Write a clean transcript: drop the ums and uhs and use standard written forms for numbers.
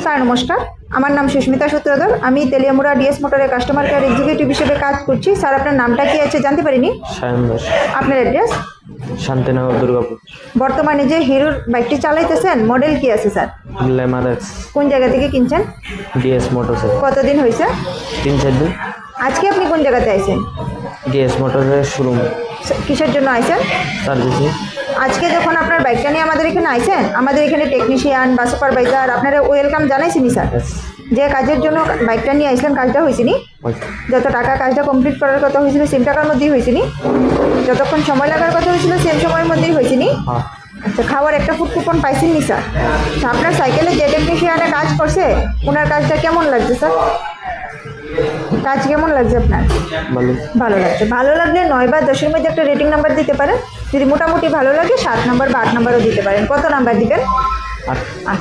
Sir নমস্কার, আমার নাম সুস্মিতা সূত্রধর। আমি তেলিয়ামুড়া ডিএস মোটরের কাস্টমার কেয়ার এক্সিকিউটিভ হিসেবে কাজ করছি। স্যার আপনার নামটা কি আছে জানতে পারিনি? সায়ন দাস, আপনার অ্যাড্রেস? শান্তিনগর, দুর্গাপুর। বর্তমানে যে হিরোর বাইকটি চালাইতেছেন মডেল কি আছে স্যার? লেমার এক্স, কোন জায়গা থেকে কিনছেন? ডিএস মোটরসে। কতদিন হয়েছে? 3-4 দিন। আজকে আপনি কোন জায়গাতে আইছেন? ডিএস মোটরের শোরুম কিসের জন্য আইছেন? সার্ভিসিং। আজকে যখন আপনার বাইকটা নিয়ে আমাদের এখানে আইছেন, আমাদের এখানে টেকনিশিয়ান বা সুপারভাইজার আপনারা ওয়েলকাম জানাইছেনি স্যার? যে কাজের জন্য বাইকটা নিয়ে আইসলেন কাজটা হয়েছিনি? যত টাকা কাজটা কমপ্লিট করার কথা হয়েছিল সেম টাকার মধ্যেই হয়েছিনি? যতক্ষণ সময় লাগার কথা হয়েছিল সেম সময়ের মধ্যেই হয়েছিনি? আচ্ছা, খাওয়ার একটা ফুড কুপন পাইছেন নি স্যার? আপনার সাইকেলে যে টেকনিশিয়ানে কাজ করছে ওনার কাজটা কেমন লাগছে স্যার? কাজ কেমন লাগছে আপনার? ভালো। ভালো লাগছে। ভালো লাগলে 9 বা 10-এর মধ্যে একটা রেটিং নাম্বার দিতে পারেন। যদি মোটামুটি ভালো লাগে 7 নাম্বার বা 8 নাম্বারও দিতে পারেন। কত নাম্বার দিবেন? 8।